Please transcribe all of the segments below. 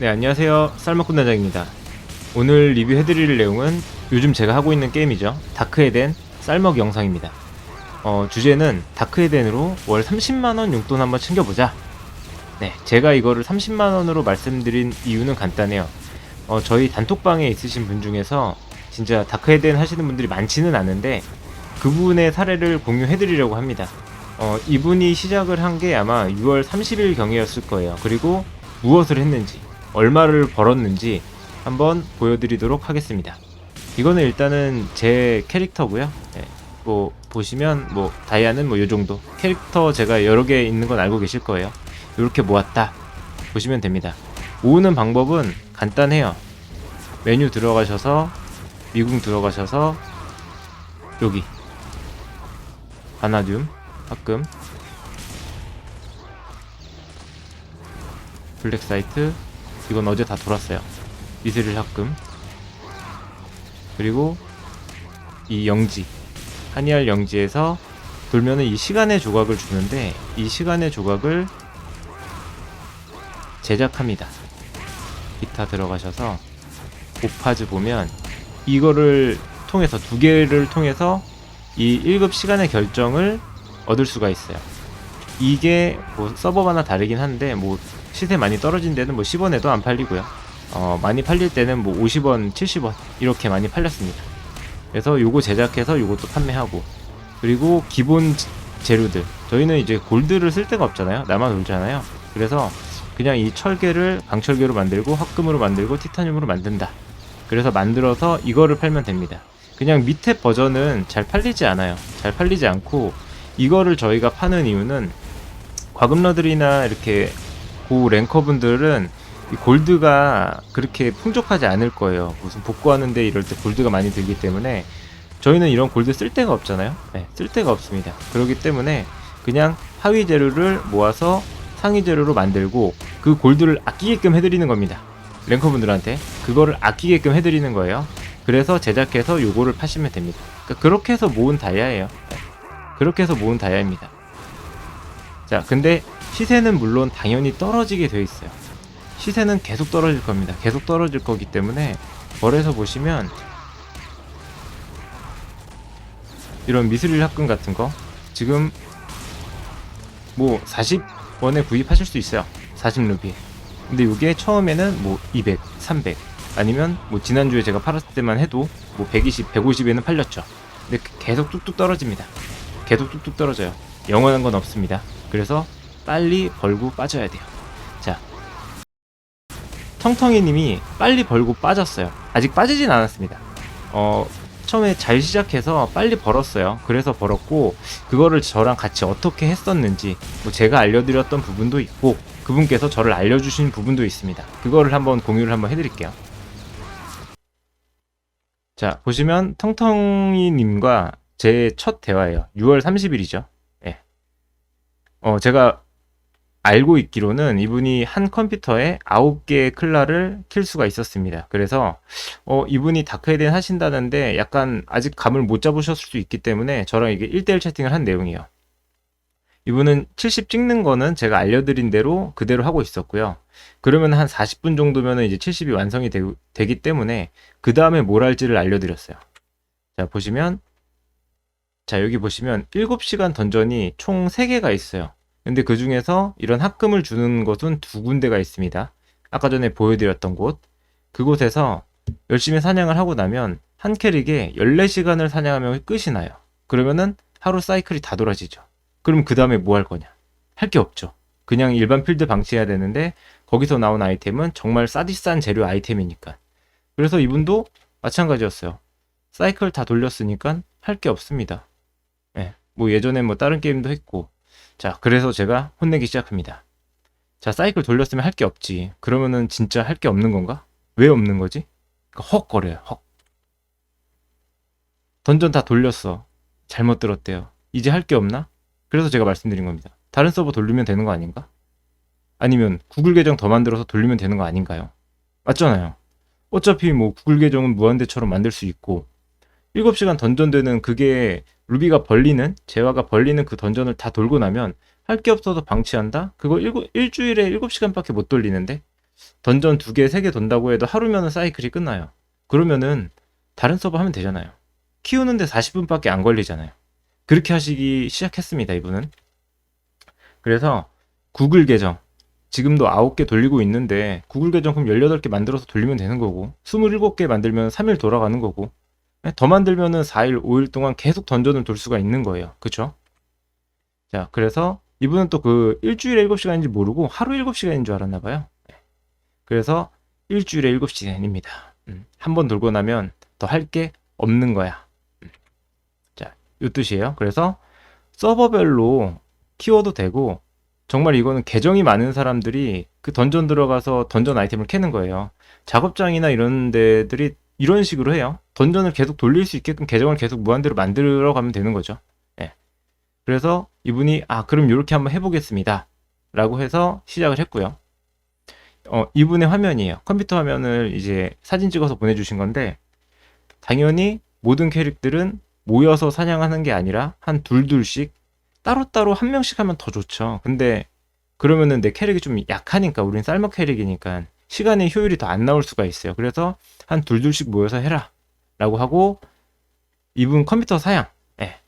네, 안녕하세요. 쌀먹군 단장입니다. 오늘 리뷰해드릴 내용은 요즘 제가 하고 있는 게임이죠. 다크에덴 쌀먹 영상입니다. 주제는 다크에덴으로 월 30만원 용돈 한번 챙겨보자. 네, 제가 이거를 30만원으로 말씀드린 이유는 간단해요. 저희 단톡방에 있으신 분 중에서 진짜 다크에덴 하시는 분들이 많지는 않은데 그분의 사례를 공유해드리려고 합니다. 이분이 시작을 한 게 아마 6월 30일 경이었을 거예요. 그리고 무엇을 했는지, 얼마를 벌었는지 한번 보여드리도록 하겠습니다. 이거는 일단은 제 캐릭터고요. 네, 뭐 보시면 뭐 다이아는 뭐 요정도 캐릭터 제가 여러 개 있는 건 알고 계실 거예요. 이렇게 모았다 보시면 됩니다. 모으는 방법은 간단해요. 메뉴 들어가셔서 미궁 들어가셔서 여기 바나듐 합금 블랙사이트 이건 어제 다 돌았어요. 미스릴 합금 그리고 이 영지 한이알 영지에서 돌면은 이 시간의 조각을 주는데 이 시간의 조각을 제작합니다. 기타 들어가셔서 오파즈 보면 이거를 통해서 두 개를 통해서 이 1급 시간의 결정을 얻을 수가 있어요. 이게 뭐 서버마다 다르긴 한데 뭐 시세 많이 떨어진 데는 뭐 10원에도 안 팔리고요. 많이 팔릴 때는 뭐 50원, 70원 이렇게 많이 팔렸습니다. 그래서 요거 제작해서 요것도 판매하고 그리고 기본 재료들 저희는 이제 골드를 쓸 데가 없잖아요. 나만 놀잖아요. 그래서 그냥 이 철계를 강철계로 만들고 합금으로 만들고 티타늄으로 만든다. 그래서 만들어서 이거를 팔면 됩니다. 그냥 밑에 버전은 잘 팔리지 않아요. 잘 팔리지 않고 이거를 저희가 파는 이유는 과금러들이나 이렇게 고 랭커분들은 이 골드가 그렇게 풍족하지 않을 거예요. 무슨 복구하는데 이럴 때 골드가 많이 들기 때문에 저희는 이런 골드 쓸 데가 없잖아요. 네, 쓸 데가 없습니다. 그렇기 때문에 그냥 하위 재료를 모아서 상위 재료로 만들고 그 골드를 아끼게끔 해드리는 겁니다. 랭커분들한테 그거를 아끼게끔 해드리는 거예요. 그래서 제작해서 요거를 파시면 됩니다. 그러니까 그렇게 해서 모은 다이아예요. 네, 그렇게 해서 모은 다이아입니다. 자, 근데 시세는 물론 당연히 떨어지게 되어 있어요. 시세는 계속 떨어질 겁니다. 계속 떨어질 거기 때문에 거래소 보시면 이런 미스릴 합금 같은 거 지금 뭐 40원에 구입하실 수 있어요. 40루비. 근데 이게 처음에는 뭐 200, 300 아니면 뭐 지난주에 제가 팔았을 때만 해도 뭐 120, 150에는 팔렸죠. 근데 계속 뚝뚝 떨어집니다. 계속 뚝뚝 떨어져요. 영원한 건 없습니다. 그래서 빨리 벌고 빠져야 돼요. 자, 텅텅이님이 빨리 벌고 빠졌어요. 아직 빠지진 않았습니다. 처음에 잘 시작해서 빨리 벌었어요. 그래서 벌었고 그거를 저랑 같이 어떻게 했었는지 뭐 제가 알려드렸던 부분도 있고 그분께서 저를 알려주신 부분도 있습니다. 그거를 한번 공유를 한번 해드릴게요. 자, 보시면 텅텅이님과 제 첫 대화예요. 6월 30일이죠. 예. 제가 알고 있기로는 이분이 한 컴퓨터에 9개의 클라를 킬 수가 있었습니다. 그래서 이분이 다크에덴 하신다는데 약간 아직 감을 못 잡으셨을 수 있기 때문에 저랑 이게 1대1 채팅을 한 내용이에요. 이분은 70 찍는 거는 제가 알려드린 대로 그대로 하고 있었고요. 그러면 한 40분 정도면 이제 70이 완성이 되기 때문에 그 다음에 뭘 할지를 알려드렸어요. 자, 보시면 자, 여기 보시면 7시간 던전이 총 3개가 있어요. 근데 그 중에서 이런 합금을 주는 곳은 2군데가 있습니다. 아까 전에 보여드렸던 곳. 그곳에서 열심히 사냥을 하고 나면 한 캐릭에 14시간을 사냥하면 끝이 나요. 그러면은 하루 사이클이 다 돌아지죠. 그럼 그 다음에 뭐 할 거냐? 할 게 없죠. 그냥 일반 필드 방치해야 되는데 거기서 나온 아이템은 정말 싸디싼 재료 아이템이니까. 그래서 이분도 마찬가지였어요. 사이클 다 돌렸으니까 할 게 없습니다. 네, 뭐 예전에 뭐 다른 게임도 했고 자, 그래서 제가 혼내기 시작합니다. 자, 사이클 돌렸으면 할 게 없지. 그러면은 진짜 할 게 없는 건가? 왜 없는 거지? 그러니까 헉거려요. 헉. 던전 다 돌렸어. 잘못 들었대요. 이제 할 게 없나? 그래서 제가 말씀드린 겁니다. 다른 서버 돌리면 되는 거 아닌가? 아니면 구글 계정 더 만들어서 돌리면 되는 거 아닌가요? 맞잖아요. 어차피 뭐 구글 계정은 무한대처럼 만들 수 있고 7시간 던전되는 그게 루비가 벌리는 재화가 벌리는 그 던전을 다 돌고 나면 할 게 없어서 방치한다? 그거 일주일에 7시간밖에 못 돌리는데 던전 2개, 3개 돈다고 해도 하루면은 사이클이 끝나요. 그러면은 다른 서버 하면 되잖아요. 키우는데 40분밖에 안 걸리잖아요. 그렇게 하시기 시작했습니다, 이분은. 그래서 구글 계정 지금도 9개 돌리고 있는데 구글 계정 그럼 18개 만들어서 돌리면 되는 거고 27개 만들면 3일 돌아가는 거고 더 만들면은 4일, 5일 동안 계속 던전을 돌 수가 있는 거예요. 그쵸? 자, 그래서 이분은 또 그 일주일에 7시간인지 모르고 하루 7시간인 줄 알았나 봐요. 그래서 일주일에 7시간입니다. 한 번 돌고 나면 더 할 게 없는 거야. 자, 이 뜻이에요. 그래서 서버별로 키워도 되고 정말 이거는 계정이 많은 사람들이 그 던전 들어가서 던전 아이템을 캐는 거예요. 작업장이나 이런 데들이 이런 식으로 해요. 던전을 계속 돌릴 수 있게끔 계정을 계속 무한대로 만들어 가면 되는 거죠. 예. 그래서 이분이 그럼 이렇게 한번 해보겠습니다. 라고 해서 시작을 했고요. 이분의 화면이에요. 컴퓨터 화면을 이제 사진 찍어서 보내주신 건데 당연히 모든 캐릭들은 모여서 사냥하는 게 아니라 한 둘둘씩 따로따로 한 명씩 하면 더 좋죠. 근데 그러면은 내 캐릭이 좀 약하니까 우린 쌀먹 캐릭이니까 시간의 효율이 더 안 나올 수가 있어요. 그래서 한 둘둘씩 모여서 해라 라고 하고 이분 컴퓨터 사양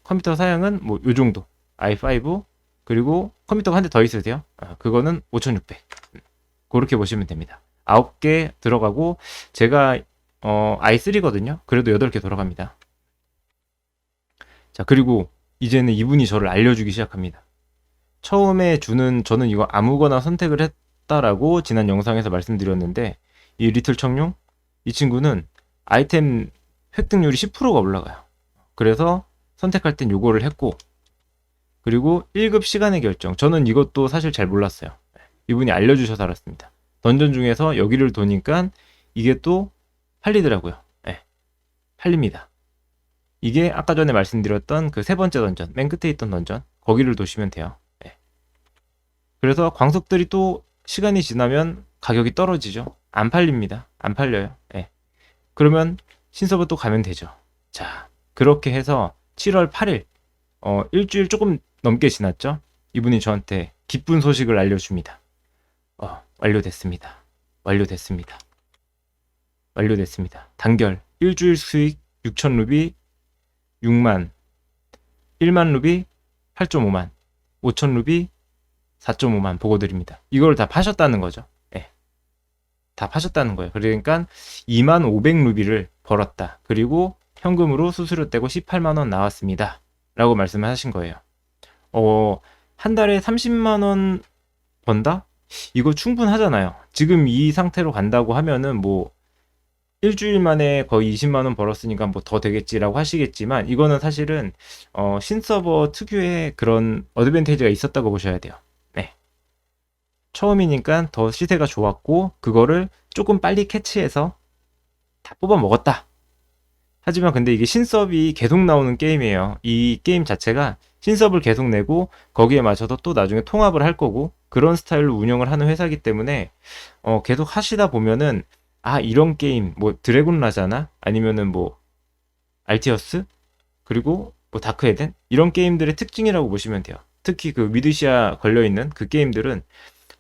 컴퓨터 사양은 뭐 요 정도 i5 그리고 컴퓨터가 한 대 더 있어야 돼요. 그거는 5600 그렇게 보시면 됩니다. 9개 들어가고 제가 i3거든요. 그래도 8개 돌아갑니다. 자, 그리고 이제는 이분이 저를 알려주기 시작합니다. 처음에 저는 이거 아무거나 선택을 했다라고 지난 영상에서 말씀드렸는데 이 리틀 청룡 이 친구는 아이템 획득률이 10%가 올라가요. 그래서 선택할 땐 요거를 했고 그리고 1급 시간의 결정 저는 이것도 사실 잘 몰랐어요. 이분이 알려주셔서 알았습니다. 던전 중에서 여기를 도니까 이게 또 팔리더라고요. 팔립니다. 이게 아까 전에 말씀드렸던 그 3번째 던전 맨 끝에 있던 던전 거기를 도시면 돼요. 그래서 광석들이 또 시간이 지나면 가격이 떨어지죠. 안 팔립니다. 안 팔려요. 그러면 신서버 또 가면 되죠. 자, 그렇게 해서 7월 8일 일주일 조금 넘게 지났죠. 이분이 저한테 기쁜 소식을 알려줍니다. 완료됐습니다. 완료됐습니다. 완료됐습니다. 단결 일주일 수익 6천 루비 6만 1만 루비 8.5만 5천 루비 4.5만 보고 드립니다. 이걸 다 파셨다는 거죠. 다 파셨다는 거예요. 그러니까 2만 500 루비를 벌었다. 그리고 현금으로 수수료 떼고 18만 원 나왔습니다. 라고 말씀을 하신 거예요. 한 달에 30만 원 번다? 이거 충분하잖아요. 지금 이 상태로 간다고 하면은 뭐 일주일 만에 거의 20만 원 벌었으니까 뭐 더 되겠지라고 하시겠지만 이거는 사실은 신서버 특유의 그런 어드밴티지가 있었다고 보셔야 돼요. 처음이니까 더 시세가 좋았고 그거를 조금 빨리 캐치해서 다 뽑아 먹었다. 하지만 근데 이게 신섭이 계속 나오는 게임이에요. 이 게임 자체가 신섭을 계속 내고 거기에 맞춰서 또 나중에 통합을 할 거고 그런 스타일로 운영을 하는 회사이기 때문에 계속 하시다 보면은 이런 게임 뭐 드래곤 라자나 아니면은 뭐 알티어스 그리고 뭐 다크 에덴 이런 게임들의 특징이라고 보시면 돼요. 특히 그 미드시아 걸려있는 그 게임들은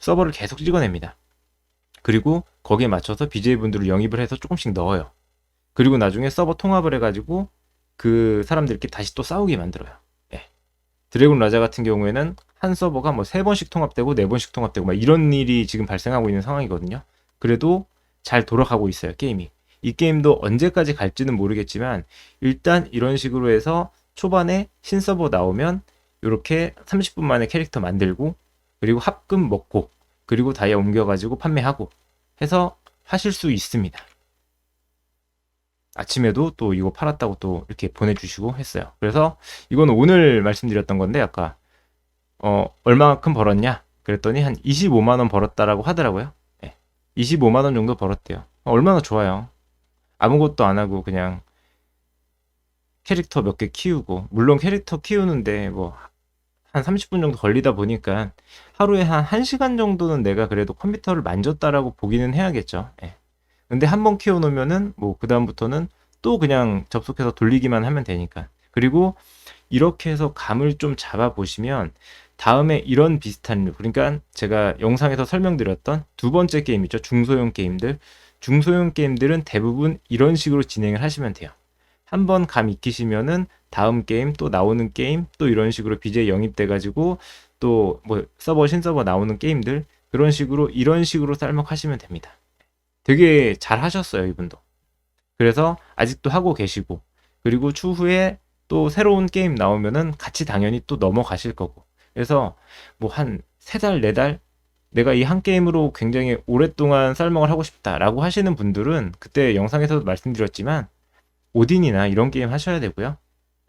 서버를 계속 찍어냅니다. 그리고 거기에 맞춰서 BJ분들을 영입을 해서 조금씩 넣어요. 그리고 나중에 서버 통합을 해가지고 그 사람들끼리 다시 또 싸우게 만들어요. 드래곤 라자 같은 경우에는 한 서버가 뭐 3번씩 통합되고 4번씩 통합되고 막 이런 일이 지금 발생하고 있는 상황이거든요. 그래도 잘 돌아가고 있어요, 게임이. 이 게임도 언제까지 갈지는 모르겠지만 일단 이런 식으로 해서 초반에 신서버 나오면 이렇게 30분 만에 캐릭터 만들고 그리고 합금 먹고 그리고 다이아 옮겨가지고 판매하고 해서 하실 수 있습니다. 아침에도 또 이거 팔았다고 또 이렇게 보내주시고 했어요. 그래서 이거는 오늘 말씀드렸던 건데 아까 얼마만큼 벌었냐 그랬더니 한 25만원 벌었다라고 하더라고요. 25만원 정도 벌었대요. 얼마나 좋아요. 아무것도 안 하고 그냥 캐릭터 몇 개 키우고 물론 캐릭터 키우는데 뭐 한 30분 정도 걸리다 보니까 하루에 한 1시간 정도는 내가 그래도 컴퓨터를 만졌다라고 보기는 해야겠죠. 근데 한번 키워놓으면은 뭐 그 다음부터는 또 그냥 접속해서 돌리기만 하면 되니까. 그리고 이렇게 해서 감을 좀 잡아 보시면 다음에 이런 비슷한 룰, 그러니까 제가 영상에서 설명드렸던 두 번째 게임 있죠. 중소형 게임들. 중소형 게임들은 대부분 이런 식으로 진행을 하시면 돼요. 한번 감 익히시면은 다음 게임 또 나오는 게임 또 이런 식으로 BJ 영입돼 가지고 또 뭐 서버 신서버 나오는 게임들 그런 식으로 이런 식으로 쌀먹하시면 됩니다. 되게 잘 하셨어요, 이분도. 그래서 아직도 하고 계시고, 그리고 추후에 또 새로운 게임 나오면은 같이 당연히 또 넘어가실 거고. 그래서 뭐 한 3달, 4달 내가 이 한 게임으로 굉장히 오랫동안 쌀먹을 하고 싶다라고 하시는 분들은 그때 영상에서도 말씀드렸지만 오딘이나 이런 게임 하셔야 되고요.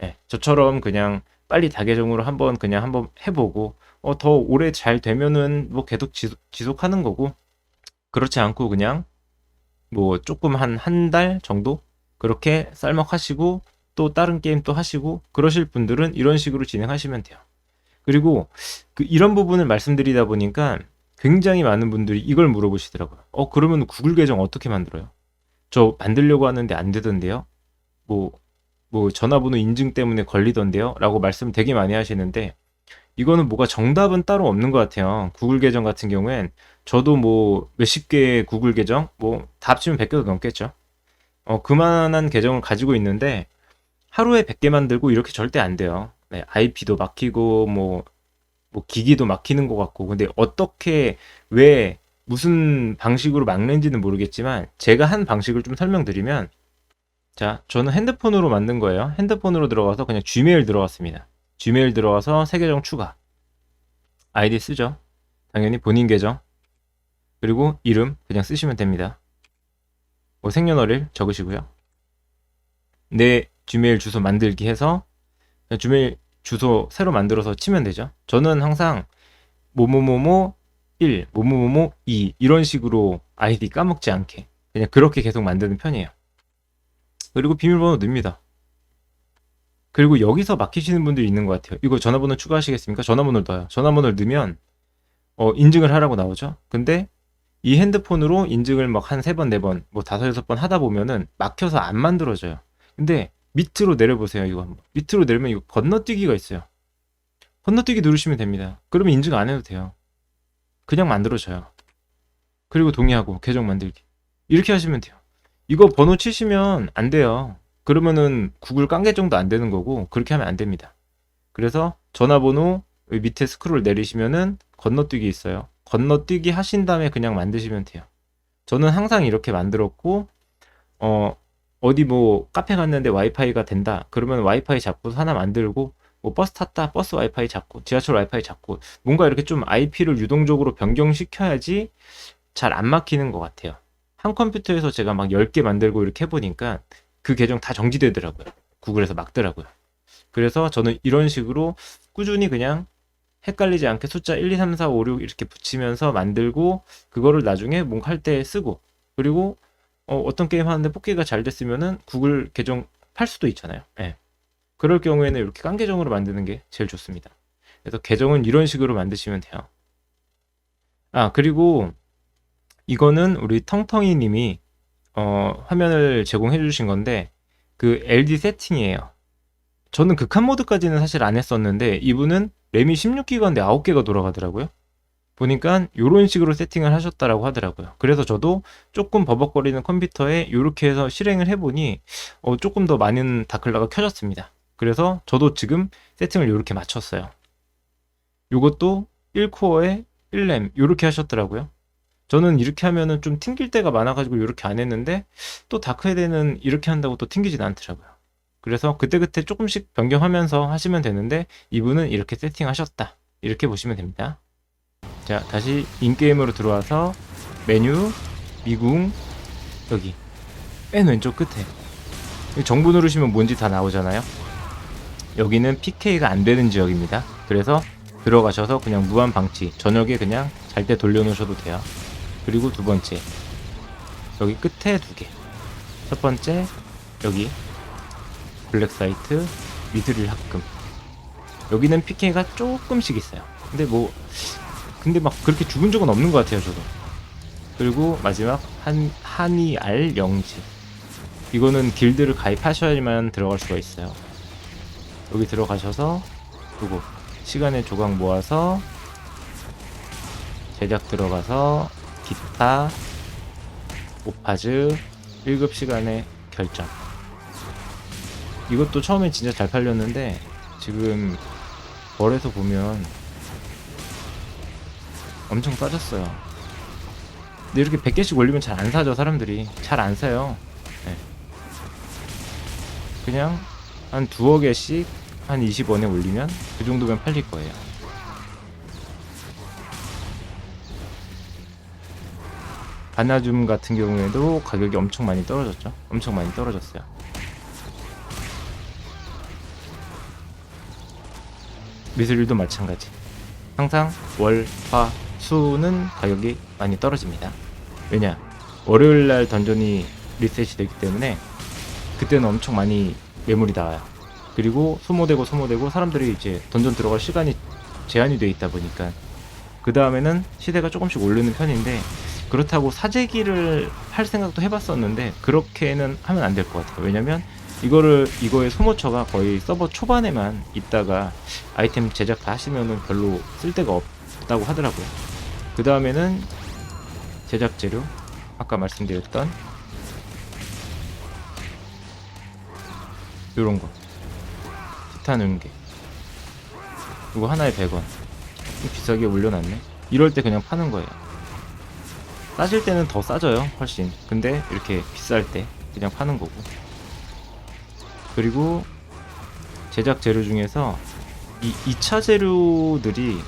예, 저처럼 그냥 빨리 다계정으로 한번 그냥 한번 해보고 더 오래 잘 되면은 뭐 계속 지속하는 거고, 그렇지 않고 그냥 뭐 조금 한 달 정도 그렇게 쌀먹하시고 또 다른 게임 또 하시고 그러실 분들은 이런 식으로 진행하시면 돼요. 그리고 이런 부분을 말씀드리다 보니까 굉장히 많은 분들이 이걸 물어보시더라고요. 그러면 구글 계정 어떻게 만들어요? 저 만들려고 하는데 안 되던데요? 뭐, 뭐 전화번호 인증 때문에 걸리던데요? 라고 말씀 되게 많이 하시는데, 이거는 뭐가 정답은 따로 없는 것 같아요. 구글 계정 같은 경우엔 저도 뭐 몇십 개의 구글 계정 뭐 다 합치면 100개도 넘겠죠. 그만한 계정을 가지고 있는데 하루에 100개 만들고 이렇게 절대 안 돼요. 네, IP도 막히고 뭐 기기도 막히는 것 같고, 근데 어떻게 왜 무슨 방식으로 막는지는 모르겠지만 제가 한 방식을 좀 설명드리면, 자, 저는 핸드폰으로 만든 거예요. 핸드폰으로 들어가서 그냥 Gmail 들어갔습니다. Gmail 들어가서 새 계정 추가. 아이디 쓰죠. 당연히 본인 계정. 그리고 이름 그냥 쓰시면 됩니다. 뭐 생년월일 적으시고요. 내 Gmail 주소 만들기 해서 그냥 Gmail 주소 새로 만들어서 치면 되죠. 저는 항상 뭐뭐뭐뭐 1, 뭐뭐뭐뭐 2 이런 식으로 아이디 까먹지 않게 그냥 그렇게 계속 만드는 편이에요. 그리고 비밀번호 넣습니다. 그리고 여기서 막히시는 분들이 있는 것 같아요. 이거 전화번호 추가하시겠습니까? 전화번호를 넣어요. 전화번호를 넣으면 인증을 하라고 나오죠. 근데 이 핸드폰으로 인증을 막 한 3번, 4번, 뭐 5, 6번 하다 보면은 막혀서 안 만들어져요. 근데 밑으로 내려보세요. 이거 한번. 밑으로 내리면 이거 건너뛰기가 있어요. 건너뛰기 누르시면 됩니다. 그러면 인증 안 해도 돼요. 그냥 만들어져요. 그리고 동의하고 계정 만들기. 이렇게 하시면 돼요. 이거 번호 치시면 안 돼요. 그러면은 구글 깐 계정도 안 되는 거고 그렇게 하면 안 됩니다. 그래서 전화번호 밑에 스크롤 내리시면은 건너뛰기 있어요. 건너뛰기 하신 다음에 그냥 만드시면 돼요. 저는 항상 이렇게 만들었고 어디 뭐 카페 갔는데 와이파이가 된다 그러면 와이파이 잡고 하나 만들고, 뭐 버스 탔다 버스 와이파이 잡고 지하철 와이파이 잡고 뭔가 이렇게 좀 IP를 유동적으로 변경시켜야지 잘 안 막히는 것 같아요. 한 컴퓨터에서 제가 막 10개 만들고 이렇게 해보니까 그 계정 다 정지되더라고요. 구글에서 막더라고요. 그래서 저는 이런 식으로 꾸준히 그냥 헷갈리지 않게 숫자 1, 2, 3, 4, 5, 6 이렇게 붙이면서 만들고 그거를 나중에 뭔가 할 때 쓰고, 그리고 어떤 게임 하는데 뽑기가 잘 됐으면은 구글 계정 팔 수도 있잖아요. 예. 그럴 경우에는 이렇게 깐 계정으로 만드는 게 제일 좋습니다. 그래서 계정은 이런 식으로 만드시면 돼요. 그리고 이거는 우리 텅텅이 님이 화면을 제공해 주신 건데 그 LD 세팅이에요. 저는 극한 모드까지는 사실 안 했었는데 이분은 램이 16기가인데 9개가 돌아가더라고요. 보니까 이런 식으로 세팅을 하셨다라고 하더라고요. 그래서 저도 조금 버벅거리는 컴퓨터에 이렇게 해서 실행을 해보니 조금 더 많은 다클라가 켜졌습니다. 그래서 저도 지금 세팅을 이렇게 맞췄어요. 이것도 1코어에 1램 이렇게 하셨더라고요. 저는 이렇게 하면은 좀 튕길 때가 많아가지고 이렇게 안 했는데 또 다크헤드는 이렇게 한다고 또 튕기진 않더라고요. 그래서 그때그때 조금씩 변경하면서 하시면 되는데 이분은 이렇게 세팅하셨다, 이렇게 보시면 됩니다. 자, 다시 인게임으로 들어와서 메뉴, 미궁, 여기 맨 왼쪽 끝에 정보 누르시면 뭔지 다 나오잖아요. 여기는 PK가 안 되는 지역입니다. 그래서 들어가셔서 그냥 무한 방치, 저녁에 그냥 잘 때 돌려놓으셔도 돼요. 그리고 두 번째, 여기 끝에 2개. 첫 번째, 여기 블랙 사이트, 미드릴 합금. 여기는 PK가 조금씩 있어요. 근데 막 그렇게 죽은 적은 없는 것 같아요, 저도. 그리고 마지막 한이알 영지. 이거는 길드를 가입하셔야만 들어갈 수가 있어요. 여기 들어가셔서 요거 시간의 조각 모아서 제작 들어가서 기타, 오파즈, 1급 시간의 결정. 이것도 처음에 진짜 잘 팔렸는데 지금 벌에서 보면 엄청 싸졌어요. 근데 이렇게 100개씩 올리면 잘 안 사죠. 사람들이 잘 안 사요. 네. 그냥 한 두어 개씩 한 20원에 올리면 그 정도면 팔릴 거예요. 바나줌 같은 경우에도 가격이 엄청 많이 떨어졌죠. 엄청 많이 떨어졌어요. 미술일도 마찬가지. 항상 월, 화, 수는 가격이 많이 떨어집니다. 왜냐? 월요일날 던전이 리셋이 되기 때문에 그때는 엄청 많이 매물이 나와요. 그리고 소모되고 사람들이 이제 던전 들어갈 시간이 제한이 돼 있다 보니까 그 다음에는 시대가 조금씩 오르는 편인데, 그렇다고 사재기를 할 생각도 해봤었는데 그렇게는 하면 안 될 것 같아요. 왜냐면 이거의 소모처가 거의 서버 초반에만 있다가 아이템 제작 다 하시면은 별로 쓸데가 없다고 하더라고요. 그 다음에는 제작 재료, 아까 말씀드렸던 요런 거, 티탄 음계, 이거 하나에 100원. 좀 비싸게 올려놨네. 이럴 때 그냥 파는 거예요. 싸질 때는 더 싸져요, 훨씬. 근데 이렇게 비쌀 때 그냥 파는 거고. 그리고 제작 재료 중에서 이 2차 재료들이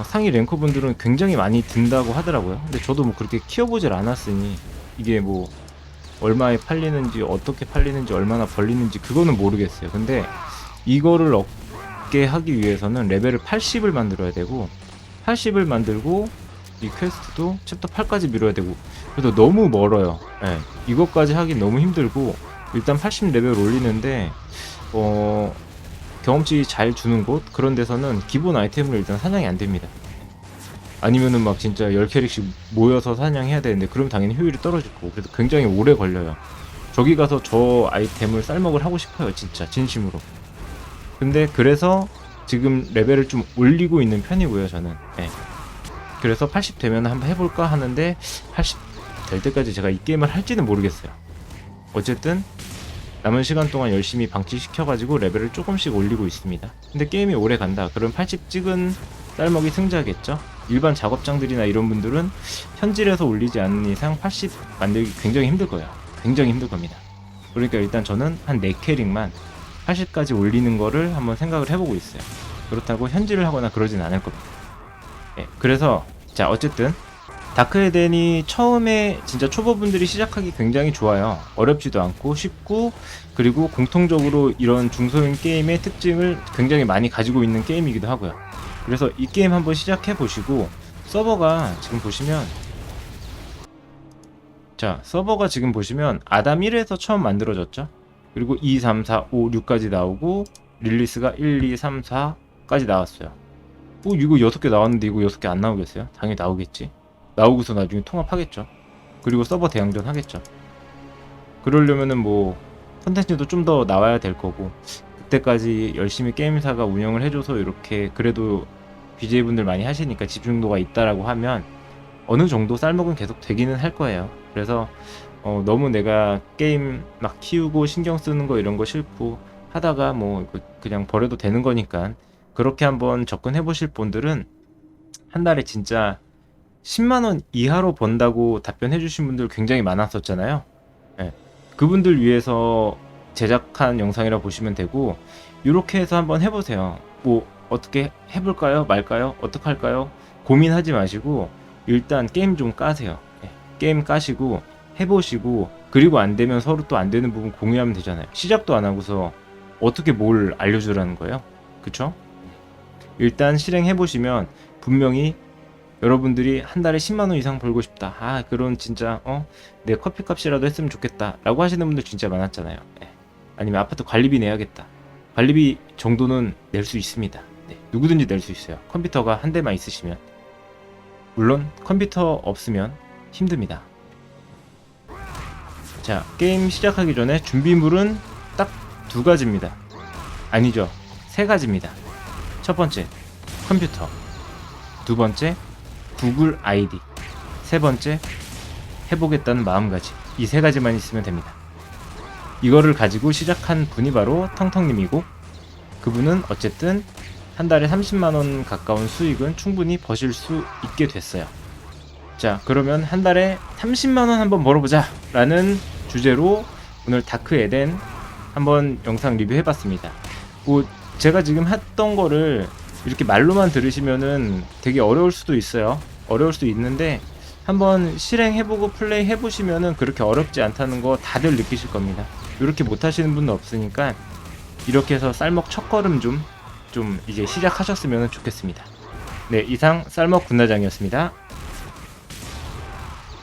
상위 랭커 분들은 굉장히 많이 든다고 하더라고요. 근데 저도 뭐 그렇게 키워보질 않았으니 이게 뭐 얼마에 팔리는지, 어떻게 팔리는지, 얼마나 벌리는지 그거는 모르겠어요. 근데 이거를 얻게 하기 위해서는 레벨을 80을 만들어야 되고, 80을 만들고 이 퀘스트도 챕터 8까지 미뤄야 되고, 그래도 너무 멀어요. 네, 이것까지 하긴 너무 힘들고, 일단 80레벨 올리는데 경험치 잘 주는 곳, 그런 데서는 기본 아이템으로 일단 사냥이 안 됩니다. 아니면은 막 진짜 10캐릭씩 모여서 사냥해야 되는데 그럼 당연히 효율이 떨어질 거고, 그래서 굉장히 오래 걸려요. 저기 가서 저 아이템을 쌀먹을 하고 싶어요, 진짜 진심으로. 근데 그래서 지금 레벨을 좀 올리고 있는 편이고요, 저는. 네. 그래서 80 되면 한번 해볼까 하는데 80 될 때까지 제가 이 게임을 할지는 모르겠어요. 어쨌든 남은 시간 동안 열심히 방치시켜가지고 레벨을 조금씩 올리고 있습니다. 근데 게임이 오래 간다. 그럼 80 찍은 쌀먹이 승자겠죠? 일반 작업장들이나 이런 분들은 현질에서 올리지 않는 이상 80 만들기 굉장히 힘들 거예요. 굉장히 힘들 겁니다. 그러니까 일단 저는 한 4캐릭만 80까지 올리는 거를 한번 생각을 해보고 있어요. 그렇다고 현질을 하거나 그러진 않을 겁니다. 네, 그래서 자, 어쨌든 다크에덴이 처음에 진짜 초보분들이 시작하기 굉장히 좋아요. 어렵지도 않고 쉽고, 그리고 공통적으로 이런 중소형 게임의 특징을 굉장히 많이 가지고 있는 게임이기도 하고요. 그래서 이 게임 한번 시작해 보시고, 서버가 지금 보시면, 자, 서버가 지금 보시면 아담 1에서 처음 만들어졌죠. 그리고 2, 3, 4, 5, 6까지 나오고 릴리스가 1, 2, 3, 4까지 나왔어요. 이거 6개 나왔는데 이거 6개 안 나오겠어요? 당연히 나오겠지. 나오고서 나중에 통합하겠죠. 그리고 서버 대항전 하겠죠. 그러려면은 뭐 컨텐츠도 좀 더 나와야 될 거고, 그때까지 열심히 게임사가 운영을 해줘서 이렇게 그래도 BJ분들 많이 하시니까 집중도가 있다라고 하면 어느 정도 쌀먹은 계속 되기는 할 거예요. 그래서 너무 내가 게임 막 키우고 신경 쓰는 거 이런 거 싫고 하다가 뭐 그냥 버려도 되는 거니까, 그렇게 한번 접근해 보실 분들은 한 달에 진짜 10만원 이하로 번다고 답변해 주신 분들 굉장히 많았었잖아요. 네. 그분들 위해서 제작한 영상이라 보시면 되고, 이렇게 해서 한번 해보세요. 뭐 어떻게 해볼까요? 말까요? 어떻게 할까요? 고민하지 마시고 일단 게임 좀 까세요. 네. 게임 까시고 해보시고, 그리고 안 되면 서로 또 안 되는 부분 공유하면 되잖아요. 시작도 안 하고서 어떻게 뭘 알려주라는 거예요? 그쵸? 일단 실행해보시면 분명히 여러분들이 한 달에 10만원 이상 벌고 싶다, 그런 진짜 내 커피값이라도 했으면 좋겠다 라고 하시는 분들 진짜 많았잖아요. 네. 아니면 아파트 관리비 내야겠다, 관리비 정도는 낼 수 있습니다. 네. 누구든지 낼 수 있어요. 컴퓨터가 한 대만 있으시면. 물론 컴퓨터 없으면 힘듭니다. 자, 게임 시작하기 전에 준비물은 딱 2가지입니다. 아니죠, 세 가지입니다. 첫 번째, 컴퓨터. 두 번째, 구글 아이디. 세 번째, 해보겠다는 마음가짐. 이 세 가지만 있으면 됩니다. 이거를 가지고 시작한 분이 바로 텅텅님이고, 그분은 어쨌든 한 달에 30만원 가까운 수익은 충분히 버실 수 있게 됐어요. 자, 그러면 한 달에 30만원 한번 벌어보자 라는 주제로 오늘 다크 에덴 한번 영상 리뷰 해봤습니다. 뭐 제가 지금 했던 거를 이렇게 말로만 들으시면은 되게 어려울 수도 있어요. 어려울 수도 있는데 한번 실행해보고 플레이 해보시면은 그렇게 어렵지 않다는 거 다들 느끼실 겁니다. 이렇게 못하시는 분은 없으니까 이렇게 해서 쌀먹 첫걸음 좀 이제 시작하셨으면 좋겠습니다. 네, 이상 쌀먹 군나장이었습니다.